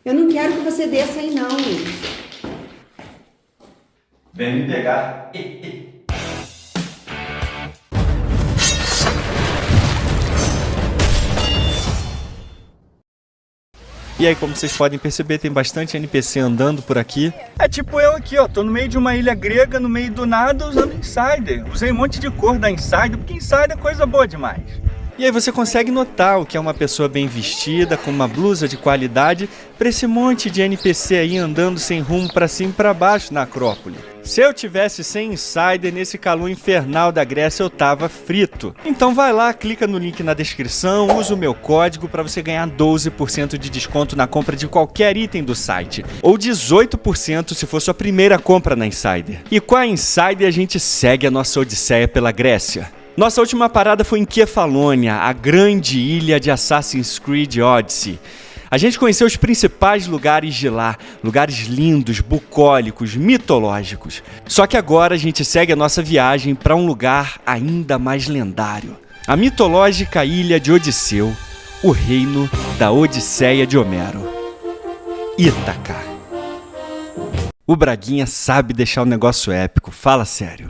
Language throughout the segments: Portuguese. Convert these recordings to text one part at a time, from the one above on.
Eu não quero que você desça aí, não. Vem me pegar. E aí, como vocês podem perceber, tem bastante NPC andando por aqui. É tipo eu aqui, ó, tô no meio de uma ilha grega, no meio do nada, usando Insider. Usei um monte de cor da Insider, porque Insider é coisa boa demais. E aí você consegue notar o que é uma pessoa bem vestida, com uma blusa de qualidade, para esse monte de NPC aí andando sem rumo para cima e para baixo na Acrópole. Se eu tivesse sem Insider nesse calor infernal da Grécia, eu tava frito. Então vai lá, clica no link na descrição, usa o meu código para você ganhar 12% de desconto na compra de qualquer item do site. Ou 18% se for sua primeira compra na Insider. E com a Insider a gente segue a nossa odisseia pela Grécia. Nossa última parada foi em Kefalônia, a grande ilha de Assassin's Creed Odyssey. A gente conheceu os principais lugares de lá, lugares lindos, bucólicos, mitológicos. Só que agora a gente segue a nossa viagem para um lugar ainda mais lendário. A mitológica ilha de Odisseu, o reino da Odisseia de Homero. Ítaca. O Braguinha sabe deixar o negócio épico, fala sério.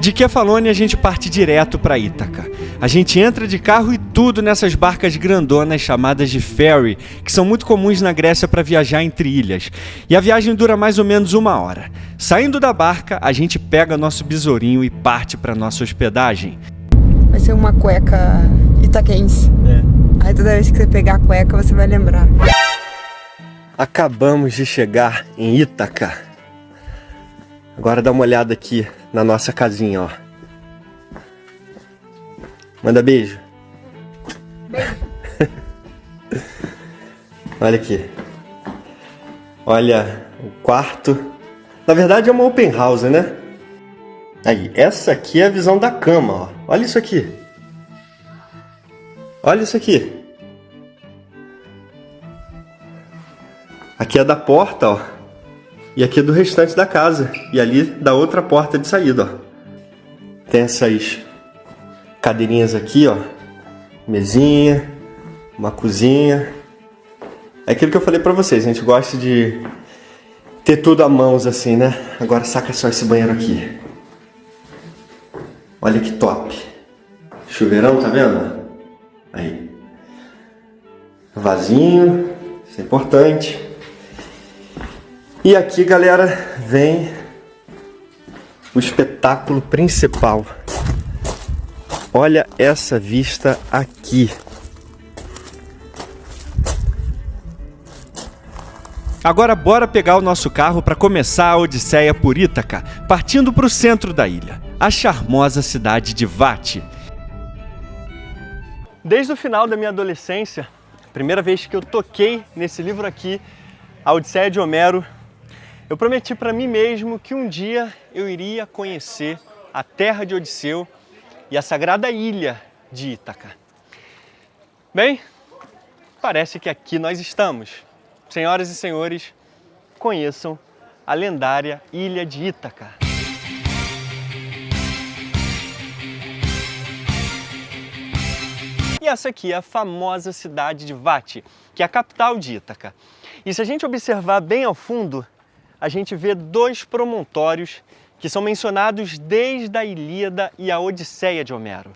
De Kefalônia a gente parte direto para Ítaca. A gente entra de carro e tudo nessas barcas grandonas chamadas de ferry, que são muito comuns na Grécia para viajar entre ilhas. E a viagem dura mais ou menos 1 hora. Saindo da barca, a gente pega nosso besourinho e parte para nossa hospedagem. Vai ser uma cueca itaquense. Aí toda vez que você pegar a cueca, você vai lembrar. Acabamos de chegar em Ítaca. Agora dá uma olhada aqui na nossa casinha, ó. Manda beijo. Beijo. Olha aqui. Olha o quarto. Na verdade é uma open house, né? Aí, essa aqui é a visão da cama, ó. Olha isso aqui. Olha isso aqui. Aqui é da porta, ó. E aqui é do restante da casa. E ali da outra porta de saída, ó. Tem essas cadeirinhas aqui, ó. Mesinha. Uma cozinha. É aquilo que eu falei pra vocês. A gente gosta de ter tudo à mãos assim, né? Agora saca só esse banheiro aqui. Olha que top. Chuveirão, tá vendo? Aí. Vasinho. Isso é importante. E aqui, galera, vem o espetáculo principal. Olha essa vista aqui. Agora bora pegar o nosso carro para começar a odisseia por Ítaca, partindo para o centro da ilha, a charmosa cidade de Vati. Desde o final da minha adolescência, primeira vez que eu toquei nesse livro aqui, A Odisseia de Homero, eu prometi para mim mesmo que um dia eu iria conhecer a terra de Odisseu e a sagrada ilha de Ítaca. Bem, parece que aqui nós estamos. Senhoras e senhores, conheçam a lendária ilha de Ítaca. E essa aqui é a famosa cidade de Vati, que é a capital de Ítaca. E se a gente observar bem ao fundo, a gente vê dois promontórios que são mencionados desde a Ilíada e a Odisseia de Homero.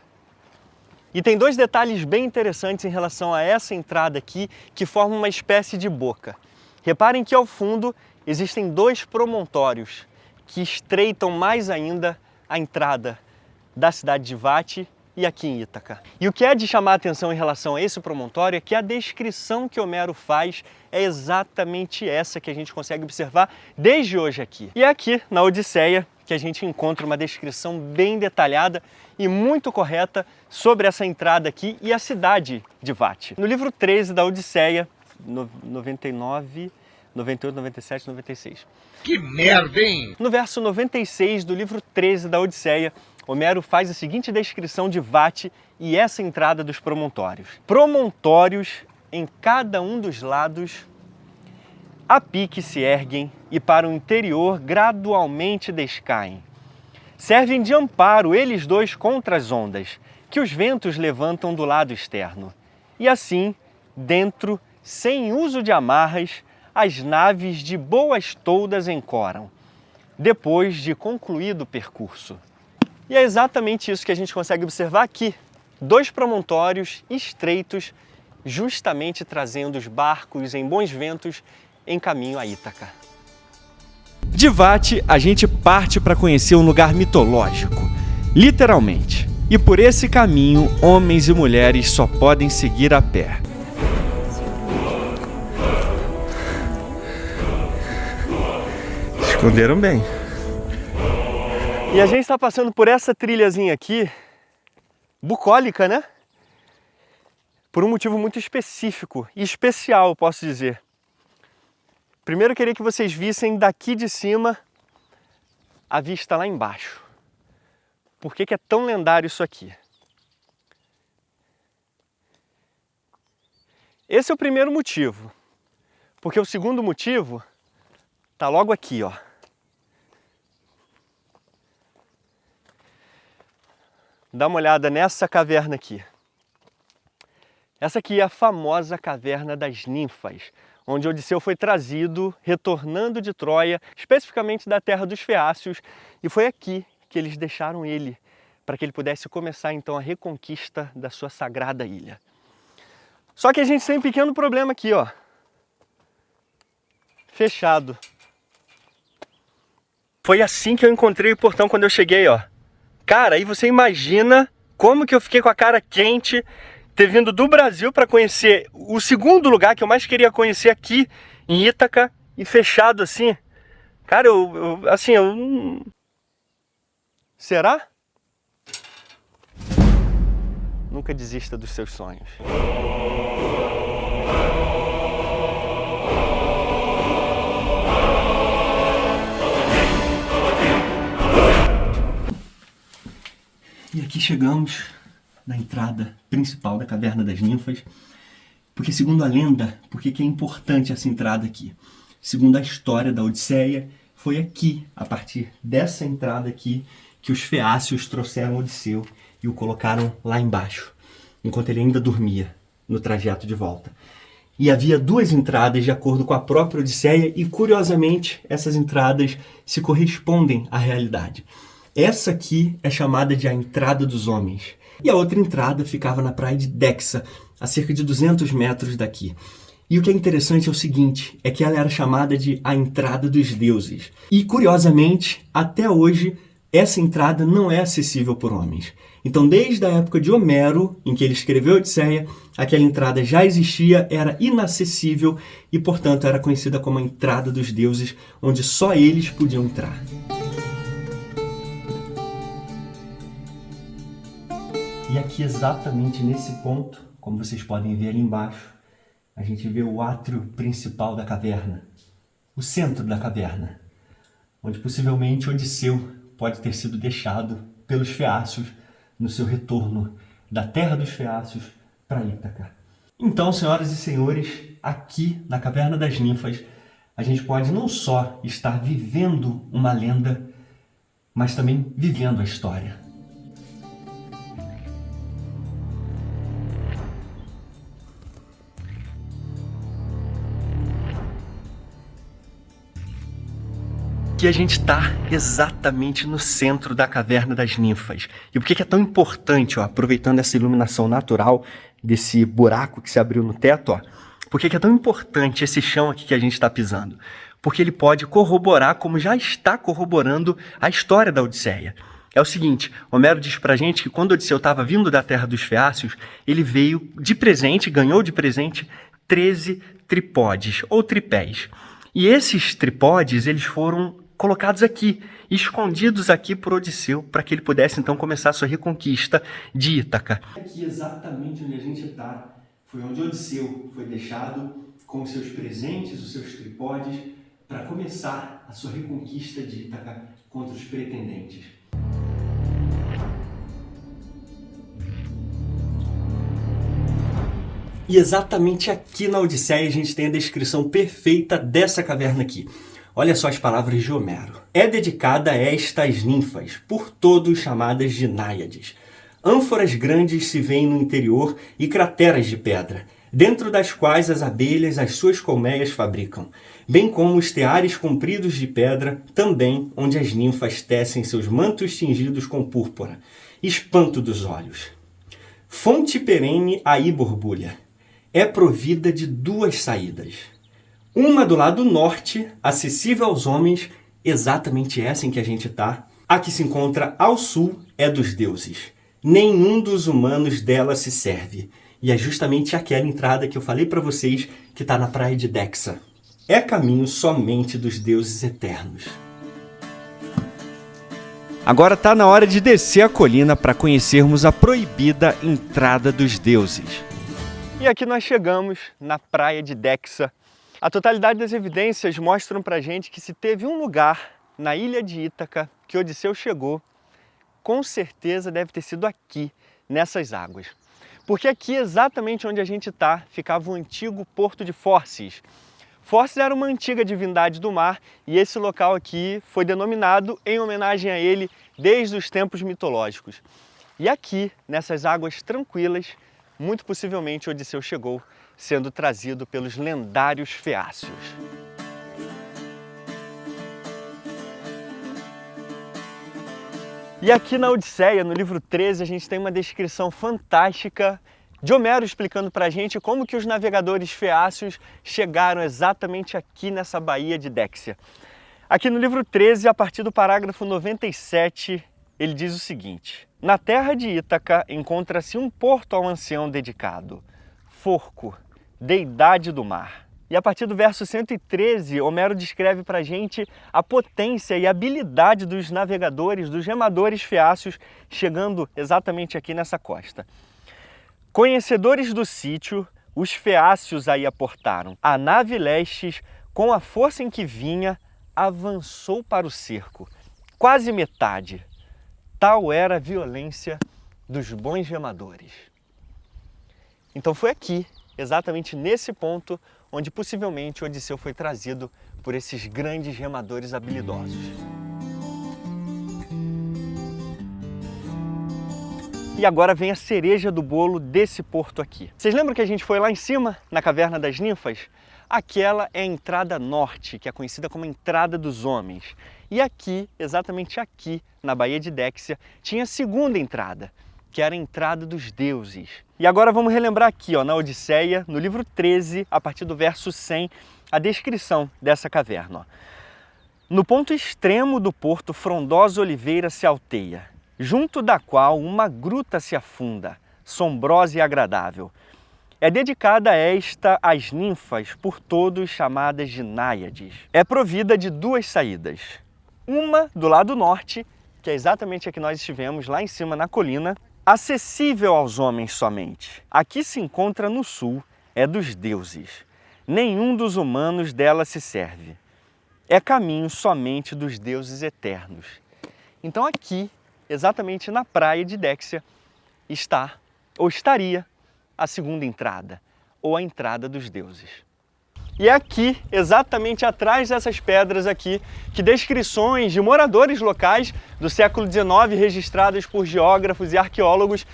E tem dois detalhes bem interessantes em relação a essa entrada aqui, que formam uma espécie de boca. Reparem que ao fundo existem dois promontórios que estreitam mais ainda a entrada da cidade de Vati e aqui em Ítaca. E o que é de chamar a atenção em relação a esse promontório é que a descrição que Homero faz é exatamente essa que a gente consegue observar desde hoje aqui. E é aqui, na Odisseia, que a gente encontra uma descrição bem detalhada e muito correta sobre essa entrada aqui e a cidade de Vati. No livro 13 da Odisseia, 99, 98, 97, 96. Que merda, hein? No verso 96 do livro 13 da Odisseia, Homero faz a seguinte descrição de Vati e essa entrada dos promontórios. Promontórios em cada um dos lados a pique se erguem e para o interior gradualmente descaem. Servem de amparo eles dois contra as ondas, que os ventos levantam do lado externo. E assim, dentro sem uso de amarras, as naves de boas toldas encoram, depois de concluído o percurso. E é exatamente isso que a gente consegue observar aqui. 2 promontórios estreitos, justamente trazendo os barcos em bons ventos em caminho a Ítaca. De Vati, a gente parte para conhecer um lugar mitológico, literalmente. E por esse caminho, homens e mulheres só podem seguir a pé. Esconderam bem. E a gente está passando por essa trilhazinha aqui, bucólica, né? Por um motivo muito específico e especial, eu posso dizer. Primeiro eu queria que vocês vissem daqui de cima a vista lá embaixo. Por que é tão lendário isso aqui? Esse é o primeiro motivo. Porque o segundo motivo está logo aqui, ó. Dá uma olhada nessa caverna aqui. Essa aqui é a famosa Caverna das Ninfas, onde Odisseu foi trazido, retornando de Troia, especificamente da terra dos Feácios, e foi aqui que eles deixaram ele, para que ele pudesse começar então a reconquista da sua sagrada ilha. Só que a gente tem um pequeno problema aqui, ó. Fechado. Foi assim que eu encontrei o portão quando eu cheguei, ó. Cara, aí você imagina como que eu fiquei com a cara quente ter vindo do Brasil para conhecer o segundo lugar que eu mais queria conhecer aqui em Ítaca e fechado assim. Cara, eu Será? Nunca desista dos seus sonhos. E aqui chegamos na entrada principal da Caverna das Ninfas, porque segundo a lenda, por que é importante essa entrada aqui? Segundo a história da Odisseia, foi aqui, a partir dessa entrada aqui, que os feácios trouxeram Odisseu e o colocaram lá embaixo, enquanto ele ainda dormia, no trajeto de volta. E havia 2 entradas de acordo com a própria Odisseia e, curiosamente, essas entradas se correspondem à realidade. Essa aqui é chamada de a Entrada dos Homens. E a outra entrada ficava na praia de Dexa, a cerca de 200 metros daqui. E o que é interessante é o seguinte, é que ela era chamada de a Entrada dos Deuses. E, curiosamente, até hoje, essa entrada não é acessível por homens. Então, desde a época de Homero, em que ele escreveu a Odisseia, aquela entrada já existia, era inacessível e, portanto, era conhecida como a Entrada dos Deuses, onde só eles podiam entrar. E aqui exatamente nesse ponto, como vocês podem ver ali embaixo, a gente vê o átrio principal da caverna, o centro da caverna, onde possivelmente Odisseu pode ter sido deixado pelos feácios no seu retorno da terra dos feácios para Ítaca. Então, senhoras e senhores, aqui na Caverna das Ninfas, a gente pode não só estar vivendo uma lenda, mas também vivendo a história. Aqui a gente está exatamente no centro da Caverna das Ninfas. E por que é tão importante, ó, aproveitando essa iluminação natural desse buraco que se abriu no teto, ó, por que é tão importante esse chão aqui que a gente está pisando? Porque ele pode corroborar, como já está corroborando, a história da Odisseia. É o seguinte, Homero diz pra gente que quando Odisseu estava vindo da terra dos feácios, ele veio de presente, ganhou de presente 13 trípodes, ou tripés. E esses trípodes, eles foram colocados aqui, escondidos aqui por Odisseu, para que ele pudesse então começar a sua reconquista de Ítaca. Aqui exatamente onde a gente está, foi onde Odisseu foi deixado com os seus presentes, os seus trípodes, para começar a sua reconquista de Ítaca contra os pretendentes. E exatamente aqui na Odisseia a gente tem a descrição perfeita dessa caverna aqui. Olha só as palavras de Homero. É dedicada a estas ninfas, por todos chamadas de náiades. Ânforas grandes se veem no interior e crateras de pedra. dentro das quais as abelhas as suas colmeias fabricam, bem como os teares compridos de pedra, também onde as ninfas tecem seus mantos tingidos com púrpura, espanto dos olhos. Fonte perene aí borbulha, é provida de 2 saídas. Uma do lado norte, acessível aos homens, exatamente essa em que a gente está. A que se encontra ao sul é dos deuses. Nenhum dos humanos dela se serve. E é justamente aquela entrada que eu falei para vocês que está na praia de Dexa. É caminho somente dos deuses eternos. Agora está na hora de descer a colina para conhecermos a proibida entrada dos deuses. E aqui nós chegamos na praia de Dexa. A totalidade das evidências mostram pra gente que se teve um lugar na ilha de Ítaca que Odisseu chegou, com certeza deve ter sido aqui, nessas águas. Porque aqui, exatamente onde a gente está, ficava o antigo porto de Phorcys. Phorcys era uma antiga divindade do mar e esse local aqui foi denominado em homenagem a ele desde os tempos mitológicos. E aqui, nessas águas tranquilas, muito possivelmente Odisseu chegou, sendo trazido pelos lendários feácios. E aqui na Odisseia, no livro 13, a gente tem uma descrição fantástica de Homero explicando pra gente como que os navegadores feácios chegaram exatamente aqui nessa baía de Déxia. Aqui no livro 13, a partir do parágrafo 97, ele diz o seguinte: na terra de Ítaca encontra-se um porto ao ancião dedicado, Forco, deidade do mar. E a partir do verso 113, Homero descreve para a gente a potência e habilidade dos navegadores, dos remadores feácios, chegando exatamente aqui nessa costa. Conhecedores do sítio, os feácios aí aportaram. A nave Lestes, com a força em que vinha, avançou para o cerco, quase metade. Tal era a violência dos bons remadores. Então foi aqui, exatamente nesse ponto, onde possivelmente Odisseu foi trazido por esses grandes remadores habilidosos. E agora vem a cereja do bolo desse porto aqui. Vocês lembram que a gente foi lá em cima, na Caverna das Ninfas? Aquela é a entrada norte, que é conhecida como a entrada dos homens. E aqui, exatamente aqui, na Baía de Déxia, tinha a segunda entrada, que era a entrada dos deuses. E agora vamos relembrar aqui, na Odisseia, no livro 13, a partir do verso 100, a descrição dessa caverna. No ponto extremo do porto, frondosa oliveira se alteia, junto da qual uma gruta se afunda, sombrosa e agradável. É dedicada a esta às ninfas, por todos chamadas de náiades. É provida de 2 saídas. Uma do lado norte, que é exatamente a que nós estivemos lá em cima na colina, acessível aos homens somente. Aqui se encontra no sul, é dos deuses. Nenhum dos humanos dela se serve. É caminho somente dos deuses eternos. Então aqui, exatamente na praia de Déxia, está, ou estaria, a segunda entrada, ou a entrada dos deuses. E é aqui, exatamente atrás dessas pedras aqui, que descrições de moradores locais do século XIX, registradas por geógrafos e arqueólogos,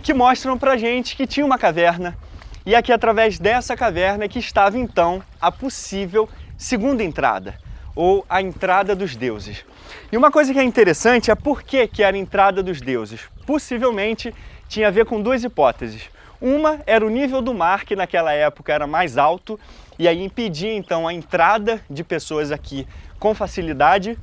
que mostram pra gente que tinha uma caverna. E aqui, através dessa caverna, que estava então a possível segunda entrada, ou a entrada dos deuses. E uma coisa que é interessante é por que era a entrada dos deuses. Possivelmente tinha a ver com 2 hipóteses. Uma era o nível do mar, que naquela época era mais alto, e aí impedia então a entrada de pessoas aqui com facilidade.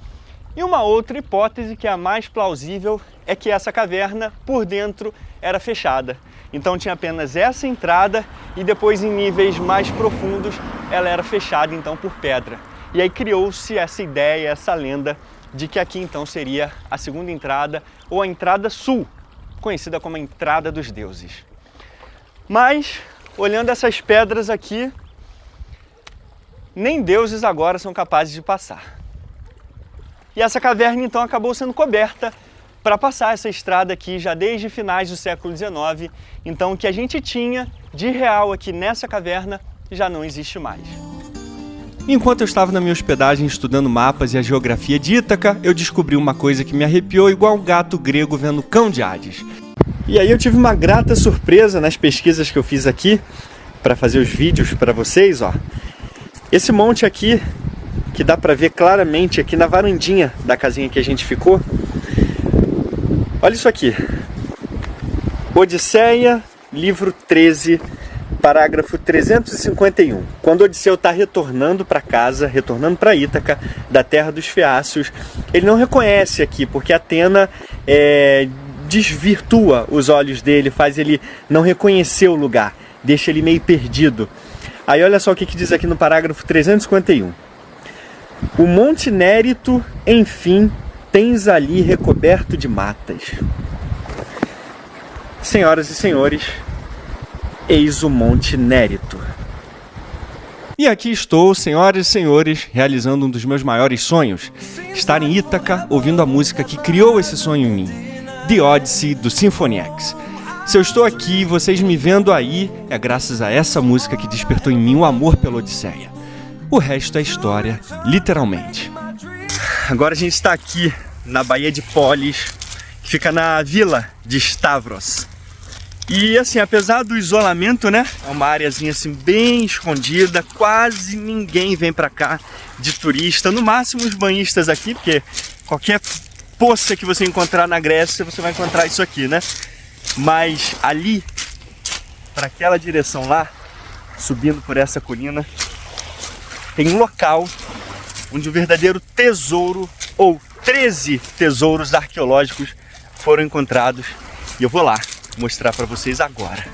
E uma outra hipótese, que é a mais plausível, é que essa caverna por dentro era fechada. Então tinha apenas essa entrada e depois em níveis mais profundos ela era fechada então por pedra. E aí criou-se essa ideia, essa lenda de que aqui então seria a segunda entrada ou a entrada sul, conhecida como a entrada dos deuses. Mas, olhando essas pedras aqui, nem deuses agora são capazes de passar. E essa caverna então acabou sendo coberta para passar essa estrada aqui já desde finais do século XIX. Então o que a gente tinha de real aqui nessa caverna já não existe mais. Enquanto eu estava na minha hospedagem estudando mapas e a geografia de Ítaca, eu descobri uma coisa que me arrepiou igual um gato grego vendo Cão de Hades. E aí eu tive uma grata surpresa nas pesquisas que eu fiz aqui, para fazer os vídeos para vocês, ó. Esse monte aqui, que dá para ver claramente aqui na varandinha da casinha que a gente ficou. Olha isso aqui. Odisseia, livro 13, parágrafo 351. Quando Odisseu está retornando para casa, retornando para Ítaca, da terra dos Feácios, ele não reconhece aqui, porque Atena desvirtua os olhos dele, faz ele não reconhecer o lugar, deixa ele meio perdido. Aí olha só o que diz aqui no parágrafo 351. O Monte Nérito, enfim, tens ali recoberto de matas. Senhoras e senhores, eis o Monte Nérito. E aqui estou, senhoras e senhores, realizando um dos meus maiores sonhos. Estar em Ítaca, ouvindo a música que criou esse sonho em mim. The Odyssey, do Symphony X. Se eu estou aqui, vocês me vendo aí, é graças a essa música que despertou em mim o amor pela Odisseia. O resto é história, literalmente. Agora a gente está aqui na Baía de Polis, que fica na vila de Stavros. E assim, apesar do isolamento, né, é uma areazinha assim bem escondida, quase ninguém vem pra cá de turista, no máximo os banhistas aqui, porque qualquer poça que você encontrar na Grécia, você vai encontrar isso aqui, né? Mas ali, para aquela direção lá, subindo por essa colina, tem um local onde o verdadeiro tesouro, ou 13 tesouros arqueológicos foram encontrados, e eu vou lá mostrar para vocês agora.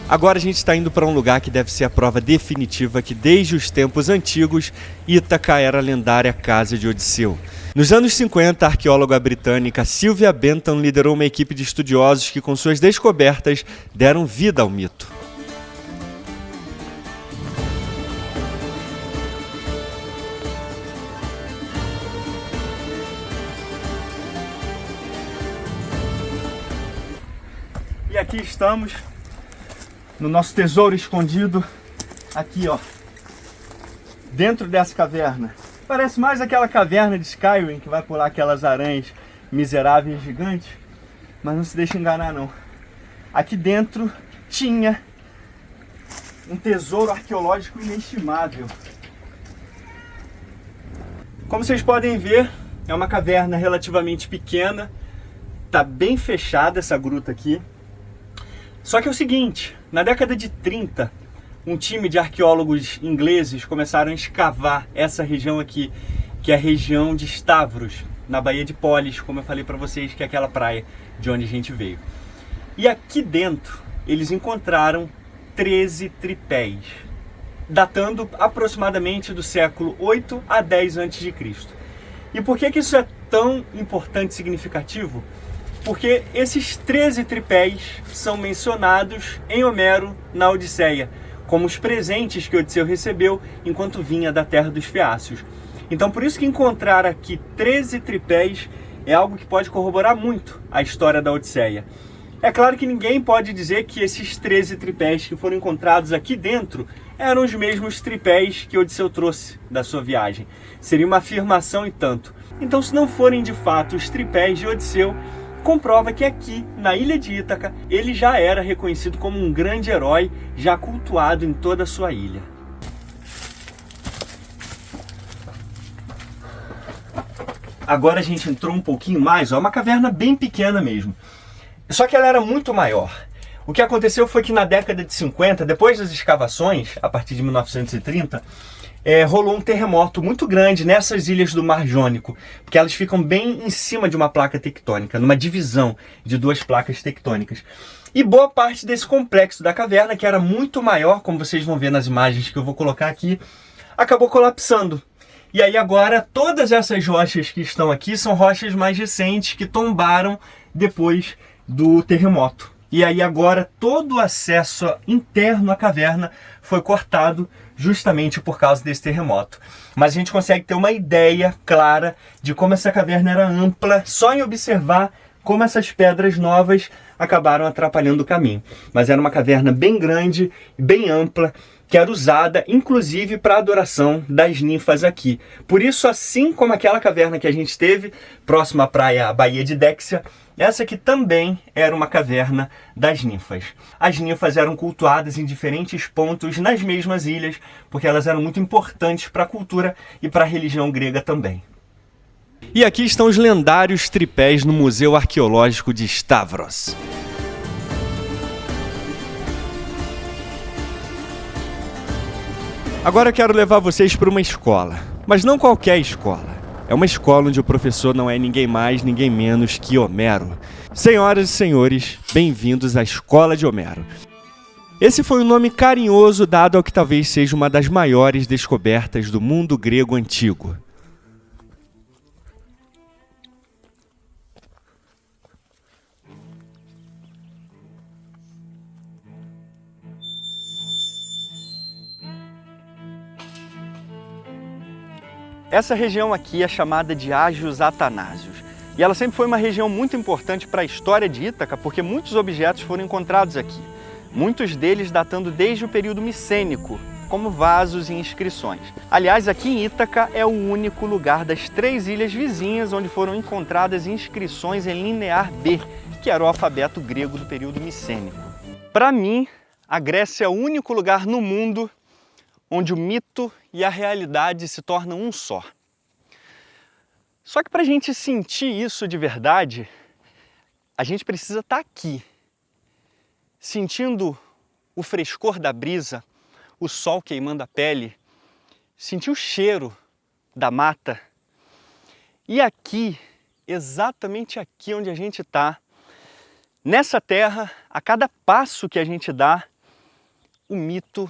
Agora a gente está indo para um lugar que deve ser a prova definitiva que desde os tempos antigos Ítaca era a lendária casa de Odisseu. Nos anos 50, a arqueóloga britânica Sylvia Bentham liderou uma equipe de estudiosos que com suas descobertas deram vida ao mito. E aqui estamos no nosso tesouro escondido, aqui ó, dentro dessa caverna. Parece mais aquela caverna de Skyrim que vai pular aquelas aranhas miseráveis gigantes, mas não se deixe enganar não. Aqui dentro tinha um tesouro arqueológico inestimável. Como vocês podem ver, é uma caverna relativamente pequena, tá bem fechada essa gruta aqui. Só que é o seguinte, na década de 30, um time de arqueólogos ingleses começaram a escavar essa região aqui, que é a região de Stavros, na Baía de Polis, como eu falei para vocês, que é aquela praia de onde a gente veio. E aqui dentro, eles encontraram 13 tripés, datando aproximadamente do século 8 a 10 a.C. E por que isso é tão importante e significativo? Porque esses 13 tripés são mencionados em Homero na Odisseia, como os presentes que Odisseu recebeu enquanto vinha da terra dos Feácios. Então por isso que encontrar aqui 13 tripés é algo que pode corroborar muito a história da Odisseia. É claro que ninguém pode dizer que esses 13 tripés que foram encontrados aqui dentro eram os mesmos tripés que Odisseu trouxe da sua viagem. Seria uma afirmação e tanto. Então se não forem de fato os tripés de Odisseu, comprova que aqui, na ilha de Ítaca, ele já era reconhecido como um grande herói, já cultuado em toda a sua ilha. Agora a gente entrou um pouquinho mais, ó, uma caverna bem pequena mesmo. Só que ela era muito maior. O que aconteceu foi que na década de 50, depois das escavações, a partir de 1930, rolou um terremoto muito grande nessas ilhas do Mar Jônico, porque elas ficam bem em cima de uma placa tectônica, numa divisão de duas placas tectônicas. E boa parte desse complexo da caverna, que era muito maior, como vocês vão ver nas imagens que eu vou colocar aqui, acabou colapsando. E aí agora todas essas rochas que estão aqui são rochas mais recentes que tombaram depois do terremoto. E aí agora todo o acesso interno à caverna foi cortado justamente por causa desse terremoto. Mas a gente consegue ter uma ideia clara de como essa caverna era ampla, só em observar como essas pedras novas acabaram atrapalhando o caminho. Mas era uma caverna bem grande, bem ampla, que era usada inclusive para a adoração das ninfas aqui. Por isso, assim como aquela caverna que a gente teve próxima à praia, a Baía de Déxia, essa aqui também era uma caverna das ninfas. As ninfas eram cultuadas em diferentes pontos nas mesmas ilhas, porque elas eram muito importantes para a cultura e para a religião grega também. E aqui estão os lendários tripés no Museu Arqueológico de Stavros. Agora eu quero levar vocês para uma escola, mas não qualquer escola. É uma escola onde o professor não é ninguém mais, ninguém menos que Homero. Senhoras e senhores, bem-vindos à Escola de Homero. Esse foi o nome carinhoso dado ao que talvez seja uma das maiores descobertas do mundo grego antigo. Essa região aqui é chamada de Ágios Atanásios. E ela sempre foi uma região muito importante para a história de Ítaca, porque muitos objetos foram encontrados aqui. Muitos deles datando desde o período micênico, como vasos e inscrições. Aliás, aqui em Ítaca é o único lugar das 3 ilhas vizinhas onde foram encontradas inscrições em linear B, que era o alfabeto grego do período micênico. Para mim, a Grécia é o único lugar no mundo onde o mito e a realidade se tornam um só. Só que para a gente sentir isso de verdade, a gente precisa estar aqui, sentindo o frescor da brisa, o sol queimando a pele, sentir o cheiro da mata. E aqui, exatamente aqui onde a gente está, nessa terra, a cada passo que a gente dá, o mito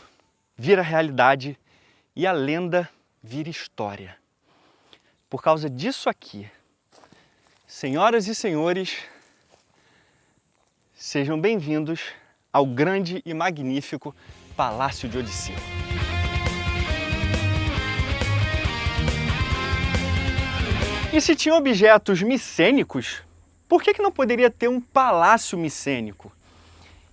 vira realidade e a lenda vira história. Por causa disso aqui, senhoras e senhores, sejam bem-vindos ao grande e magnífico Palácio de Odisseu. E se tinha objetos micênicos, por que não poderia ter um palácio micênico?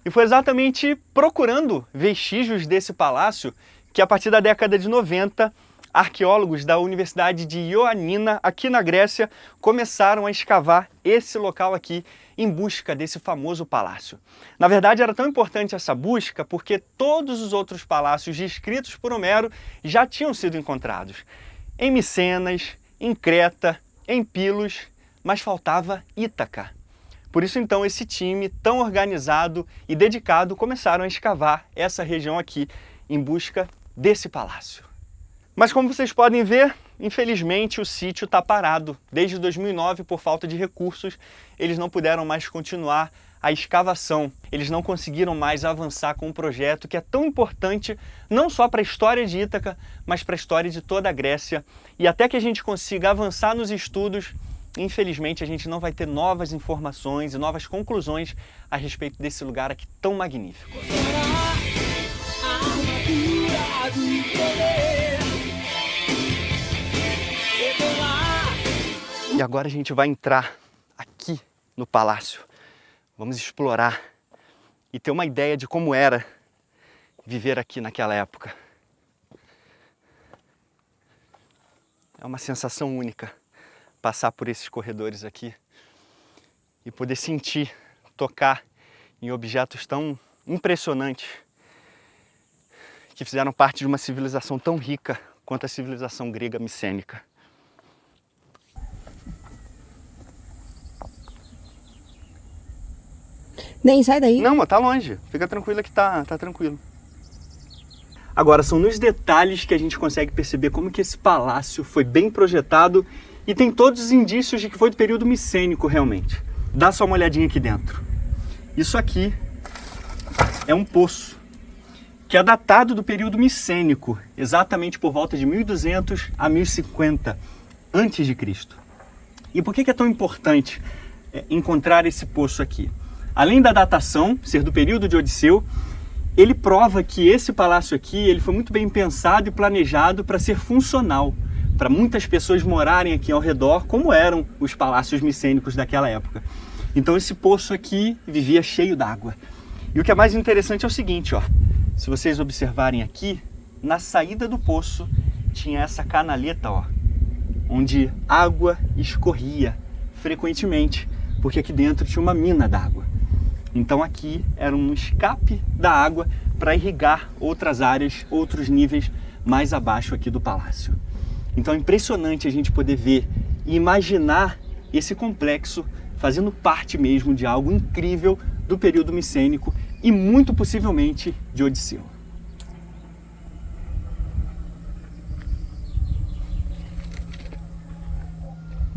E foi exatamente procurando vestígios desse palácio que, a partir da década de 90, arqueólogos da Universidade de Ioannina, aqui na Grécia, começaram a escavar esse local aqui em busca desse famoso palácio. Na verdade, era tão importante essa busca porque todos os outros palácios descritos por Homero já tinham sido encontrados. Em Micenas, em Creta, em Pilos, mas faltava Ítaca. Por isso, então, esse time tão organizado e dedicado começaram a escavar essa região aqui em busca desse palácio. Mas como vocês podem ver, infelizmente o sítio está parado. Desde 2009, por falta de recursos, eles não puderam mais continuar a escavação. Eles não conseguiram mais avançar com um projeto que é tão importante não só para a história de Ítaca, mas para a história de toda a Grécia. E até que a gente consiga avançar nos estudos, infelizmente a gente não vai ter novas informações e novas conclusões a respeito desse lugar aqui tão magnífico. E agora a gente vai entrar aqui no palácio. Vamos explorar e ter uma ideia de como era viver aqui naquela época. É uma sensação única passar por esses corredores aqui e poder sentir, tocar em objetos tão impressionantes que fizeram parte de uma civilização tão rica quanto a civilização grega micênica. Nem sai daí. Não, mas tá longe. Fica tranquila que tá tranquilo. Agora, são nos detalhes que a gente consegue perceber como que esse palácio foi bem projetado e tem todos os indícios de que foi do período micênico realmente. Dá só uma olhadinha aqui dentro. Isso aqui é um poço que é datado do período micênico, exatamente por volta de 1200 a 1050 a.C. E por que é tão importante encontrar esse poço aqui? Além da datação ser do período de Odisseu, ele prova que esse palácio aqui ele foi muito bem pensado e planejado para ser funcional, para muitas pessoas morarem aqui ao redor, como eram os palácios micênicos daquela época. Então esse poço aqui vivia cheio d'água. E o que é mais interessante é o seguinte, ó, se vocês observarem aqui, na saída do poço tinha essa canaleta, ó, onde água escorria frequentemente, porque aqui dentro tinha uma mina d'água. Então aqui era um escape da água para irrigar outras áreas, outros níveis mais abaixo aqui do palácio. Então é impressionante a gente poder ver e imaginar esse complexo fazendo parte mesmo de algo incrível do período micênico e muito possivelmente de Odisseu.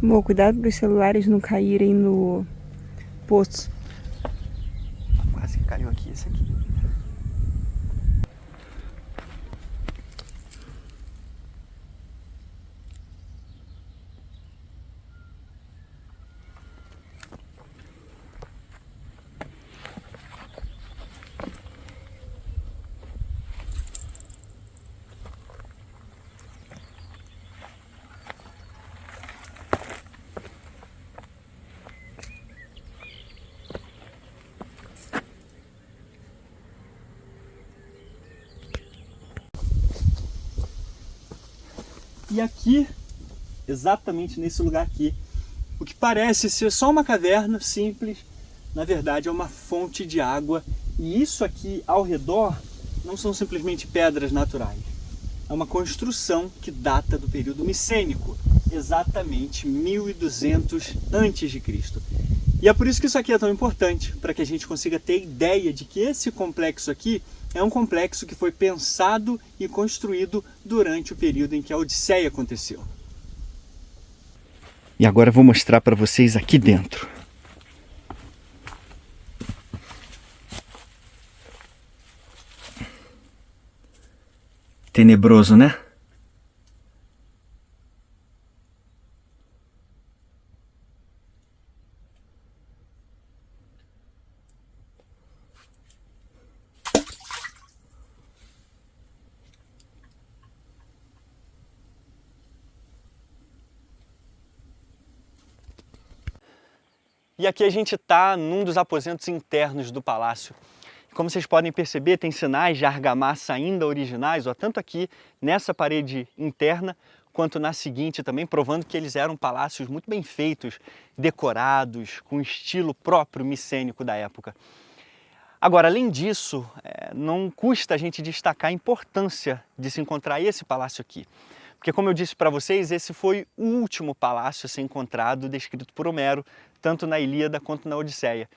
Amor, cuidado para os celulares não caírem no poço. Quase que caiu aqui esse aqui. E aqui, exatamente nesse lugar aqui, o que parece ser só uma caverna simples, na verdade é uma fonte de água. E isso aqui ao redor não são simplesmente pedras naturais. É uma construção que data do período micênico, exatamente 1200 a.C. E é por isso que isso aqui é tão importante, para que a gente consiga ter ideia de que esse complexo aqui é um complexo que foi pensado e construído durante o período em que a Odisseia aconteceu. E agora eu vou mostrar para vocês aqui dentro. Tenebroso, né? E aqui a gente está num dos aposentos internos do palácio. Como vocês podem perceber, tem sinais de argamassa ainda originais, ó, tanto aqui nessa parede interna, quanto na seguinte também, provando que eles eram palácios muito bem feitos, decorados, com estilo próprio micênico da época. Agora, além disso, não custa a gente destacar a importância de se encontrar esse palácio aqui. Porque, como eu disse para vocês, esse foi o último palácio a ser encontrado, descrito por Homero, tanto na Ilíada quanto na Odisseia.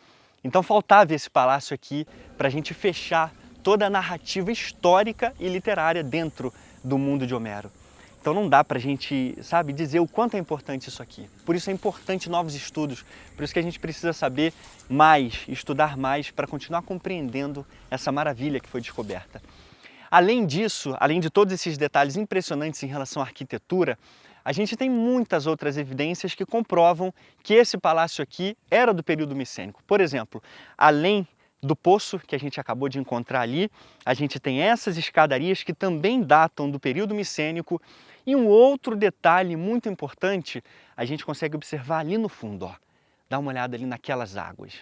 Então faltava esse palácio aqui para a gente fechar toda a narrativa histórica e literária dentro do mundo de Homero. Então não dá para a gente, sabe, dizer o quanto é importante isso aqui. Por isso é importante novos estudos, por isso que a gente precisa saber mais, estudar mais para continuar compreendendo essa maravilha que foi descoberta. Além disso, além de todos esses detalhes impressionantes em relação à arquitetura, a gente tem muitas outras evidências que comprovam que esse palácio aqui era do período micênico. Por exemplo, além do poço que a gente acabou de encontrar ali, a gente tem essas escadarias que também datam do período micênico. E um outro detalhe muito importante, a gente consegue observar ali no fundo, ó. Dá uma olhada ali naquelas águas.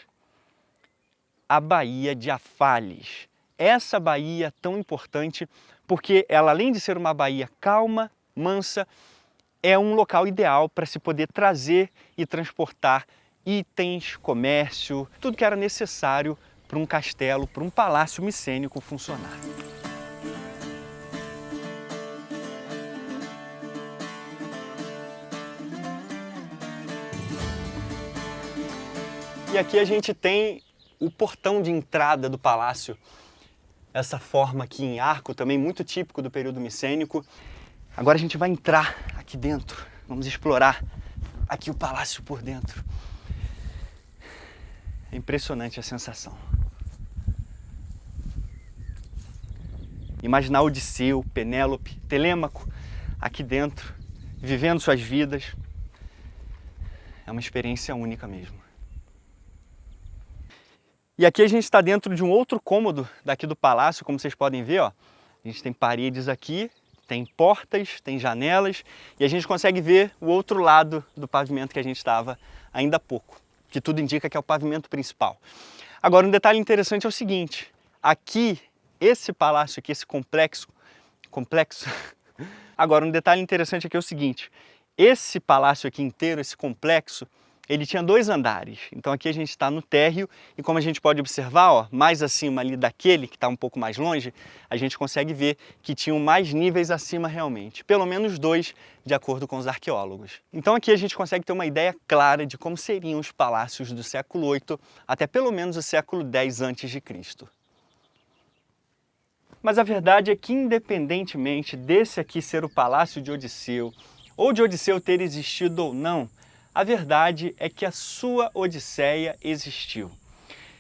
A Baía de Afales. Essa baía tão importante porque ela, além de ser uma baía calma, mansa, é um local ideal para se poder trazer e transportar itens, comércio, tudo que era necessário para um castelo, para um palácio micênico funcionar. E aqui a gente tem o portão de entrada do palácio. Essa forma aqui em arco, também muito típico do período micênico. Agora a gente vai entrar aqui dentro, vamos explorar aqui o palácio por dentro. É impressionante a sensação. Imaginar Odisseu, Penélope, Telêmaco aqui dentro, vivendo suas vidas. É uma experiência única mesmo. E aqui a gente está dentro de um outro cômodo daqui do palácio, como vocês podem ver, ó. A gente tem paredes aqui, tem portas, tem janelas e a gente consegue ver o outro lado do pavimento que a gente estava ainda há pouco, que tudo indica que é o pavimento principal. Agora, um detalhe interessante é o seguinte, aqui esse palácio aqui, esse complexo. Agora, um detalhe interessante aqui é o seguinte, esse palácio aqui inteiro, esse complexo, ele tinha 2 andares. Então aqui a gente está no térreo e como a gente pode observar, ó, mais acima ali daquele que está um pouco mais longe, a gente consegue ver que tinham mais níveis acima realmente. Pelo menos 2, de acordo com os arqueólogos. Então aqui a gente consegue ter uma ideia clara de como seriam os palácios do século 8 até pelo menos o século 10 a.C. Mas a verdade é que, independentemente desse aqui ser o palácio de Odisseu, ou de Odisseu ter existido ou não, a verdade é que a sua Odisseia existiu.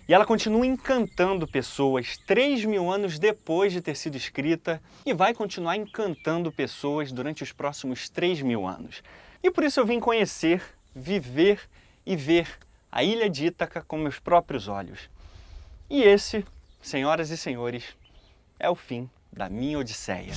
E ela continua encantando pessoas 3.000 anos depois de ter sido escrita e vai continuar encantando pessoas durante os próximos 3.000 anos. E por isso eu vim conhecer, viver e ver a ilha de Ítaca com meus próprios olhos. E esse, senhoras e senhores, é o fim da minha Odisseia.